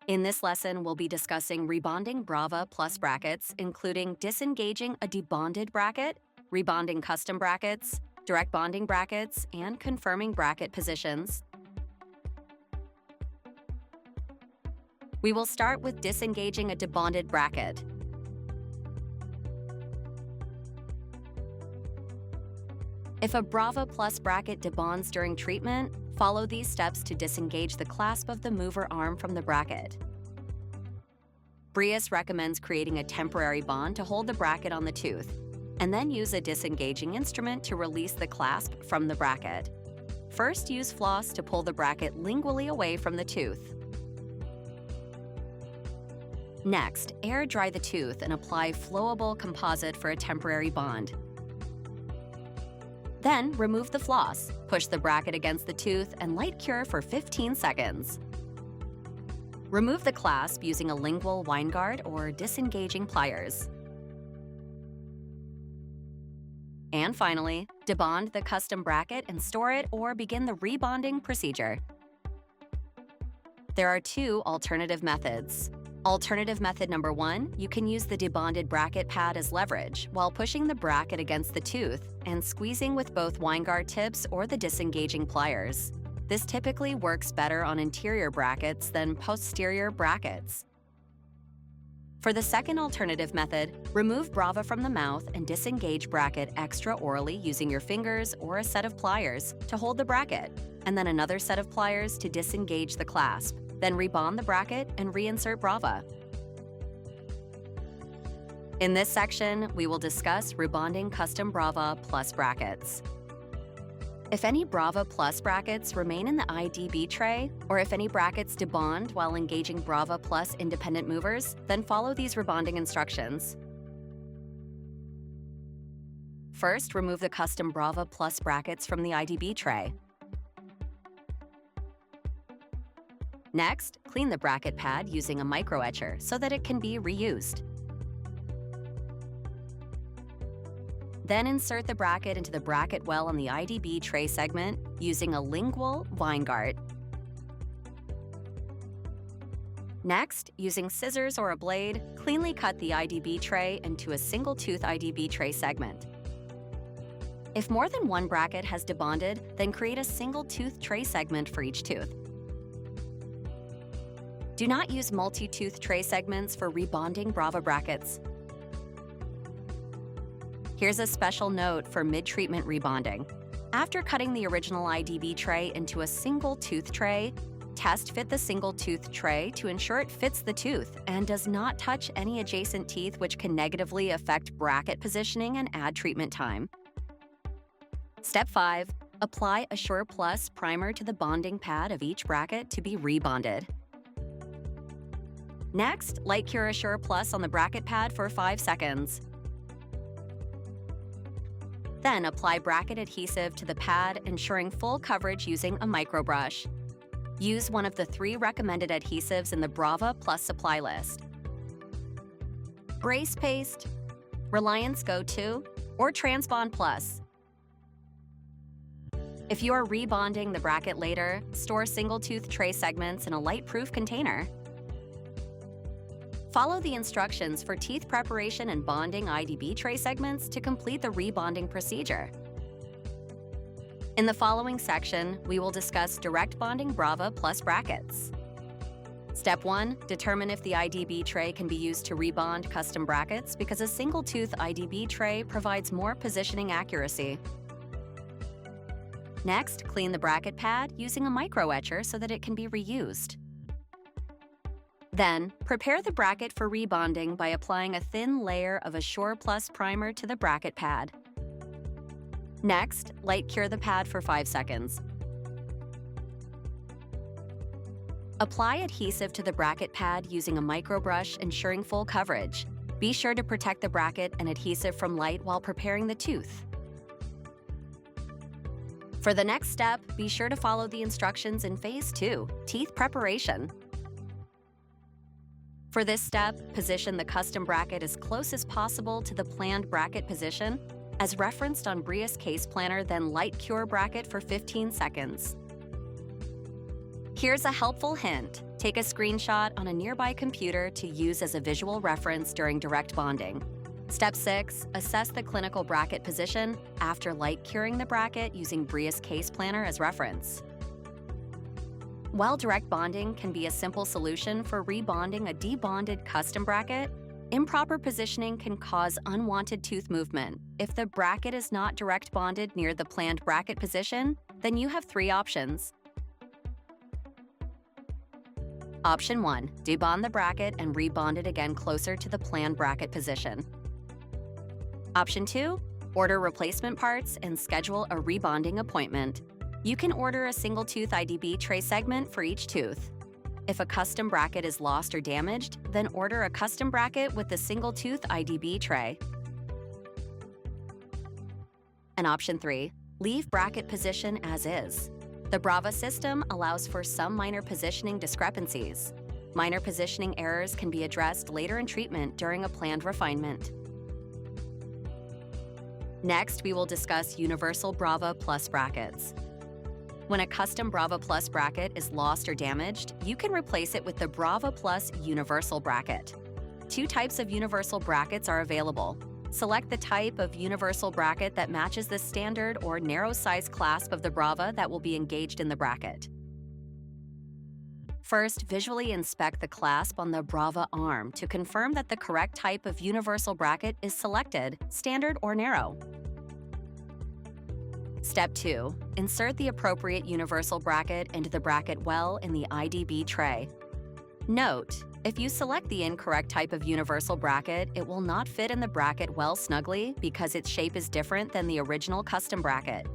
In this lesson, we'll be discussing rebonding Brava plus brackets, including disengaging a debonded bracket, rebonding custom brackets, direct bonding brackets, and confirming bracket positions. We will start with disengaging a debonded bracket. If a Brava plus bracket debonds during treatment, follow these steps to disengage the clasp of the mover arm from the bracket. Brava recommends creating a temporary bond to hold the bracket on the tooth, and then use a disengaging instrument to release the clasp from the bracket. First, use floss to pull the bracket lingually away from the tooth. Next, air dry the tooth and apply flowable composite for a temporary bond. Then, remove the floss, push the bracket against the tooth, and light cure for 15 seconds. Remove the clasp using a lingual wine guard or disengaging pliers. And finally, debond the custom bracket and store it or begin the rebonding procedure. There are two alternative methods. Alternative method number 1, you can use the debonded bracket pad as leverage while pushing the bracket against the tooth and squeezing with both wine guard tips or the disengaging pliers. This typically works better on interior brackets than posterior brackets. For the second alternative method, remove Brava from the mouth and disengage bracket extra-orally using your fingers or a set of pliers to hold the bracket, and then another set of pliers to disengage the clasp. Then rebond the bracket and reinsert Brava. In this section, we will discuss rebonding custom Brava plus brackets. If any Brava plus brackets remain in the IDB tray, or if any brackets debond while engaging Brava plus independent movers, then follow these rebonding instructions. First, remove the custom Brava plus brackets from the IDB tray. Next, clean the bracket pad using a micro-etcher so that it can be reused. Then insert the bracket into the bracket well on the IDB tray segment using a lingual wine guard. Next, using scissors or a blade, cleanly cut the IDB tray into a single-tooth IDB tray segment. If more than one bracket has debonded, then create a single-tooth tray segment for each tooth. Do not use multi-tooth tray segments for rebonding Brava brackets. Here's a special note for mid-treatment rebonding. After cutting the original IDB tray into a single-tooth tray, test fit the single-tooth tray to ensure it fits the tooth and does not touch any adjacent teeth, which can negatively affect bracket positioning and add treatment time. Step 5. Apply Assure Plus primer to the bonding pad of each bracket to be rebonded. Next, light cure Assure Plus on the bracket pad for 5 seconds. Then apply bracket adhesive to the pad, ensuring full coverage using a microbrush. Use one of the 3 recommended adhesives in the Brava Plus supply list: Brace Paste, Reliance Go-To, or Transbond Plus. If you are rebonding the bracket later, store single-tooth tray segments in a light-proof container. Follow the instructions for teeth preparation and bonding IDB tray segments to complete the rebonding procedure. In the following section, we will discuss direct bonding Brava plus brackets. Step 1. Determine if the IDB tray can be used to rebond custom brackets because a single-tooth IDB tray provides more positioning accuracy. Next, clean the bracket pad using a micro-etcher so that it can be reused. Then, prepare the bracket for rebonding by applying a thin layer of Assure Plus primer to the bracket pad. Next, light cure the pad for 5 seconds. Apply adhesive to the bracket pad using a microbrush, ensuring full coverage. Be sure to protect the bracket and adhesive from light while preparing the tooth. For the next step, be sure to follow the instructions in Phase 2, teeth preparation. For this step, position the custom bracket as close as possible to the planned bracket position, as referenced on Brava's case planner, then light cure bracket for 15 seconds. Here's a helpful hint. Take a screenshot on a nearby computer to use as a visual reference during direct bonding. Step 6. Assess the clinical bracket position after light curing the bracket using Brava's case planner as reference. While direct bonding can be a simple solution for rebonding a debonded custom bracket, improper positioning can cause unwanted tooth movement. If the bracket is not direct bonded near the planned bracket position, then you have 3 options. Option 1. Debond the bracket and rebond it again closer to the planned bracket position. Option 2. Order replacement parts and schedule a rebonding appointment. You can order a single tooth IDB tray segment for each tooth. If a custom bracket is lost or damaged, then order a custom bracket with the single tooth IDB tray. And option 3. Leave bracket position as is. The Brava system allows for some minor positioning discrepancies. Minor positioning errors can be addressed later in treatment during a planned refinement. Next, we will discuss Universal Brava Plus brackets. When a custom Brava Plus bracket is lost or damaged, you can replace it with the Brava Plus Universal bracket. 2 types of universal brackets are available. Select the type of universal bracket that matches the standard or narrow size clasp of the Brava that will be engaged in the bracket. First, visually inspect the clasp on the Brava arm to confirm that the correct type of universal bracket is selected, standard or narrow. Step 2. Insert the appropriate universal bracket into the bracket well in the IDB tray. Note: if you select the incorrect type of universal bracket, it will not fit in the bracket well snugly because its shape is different than the original custom bracket.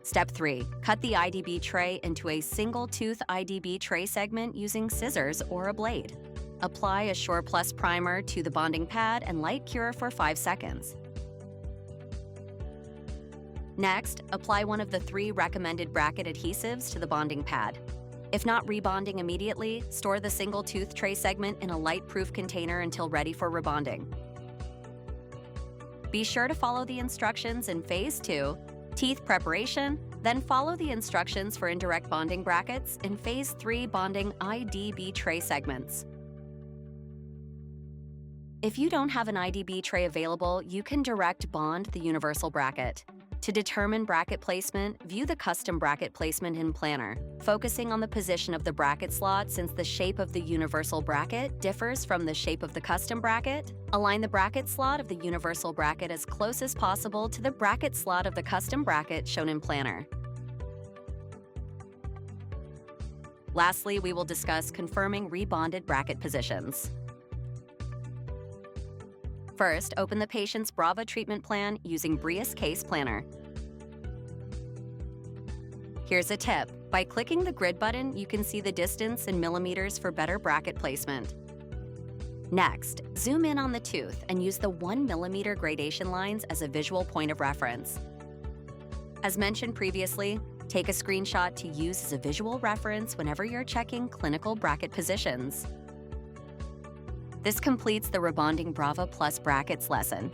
Step 3. Cut the IDB tray into a single tooth IDB tray segment using scissors or a blade. Apply a Sure Plus primer to the bonding pad and light cure for 5 seconds. Next, apply one of the 3 recommended bracket adhesives to the bonding pad. If not rebonding immediately, store the single tooth tray segment in a light-proof container until ready for rebonding. Be sure to follow the instructions in Phase 2, teeth preparation, then follow the instructions for indirect bonding brackets in Phase 3 bonding IDB tray segments. If you don't have an IDB tray available, you can direct bond the universal bracket. To determine bracket placement, view the custom bracket placement in Planner, focusing on the position of the bracket slot since the shape of the universal bracket differs from the shape of the custom bracket. Align the bracket slot of the universal bracket as close as possible to the bracket slot of the custom bracket shown in Planner. Lastly, we will discuss confirming rebonded bracket positions. First, open the patient's Brava treatment plan using Brava's case planner. Here's a tip. By clicking the grid button, you can see the distance in millimeters for better bracket placement. Next, zoom in on the tooth and use the 1 millimeter gradation lines as a visual point of reference. As mentioned previously, take a screenshot to use as a visual reference whenever you're checking clinical bracket positions. This completes the Rebonding Brava Plus brackets lesson.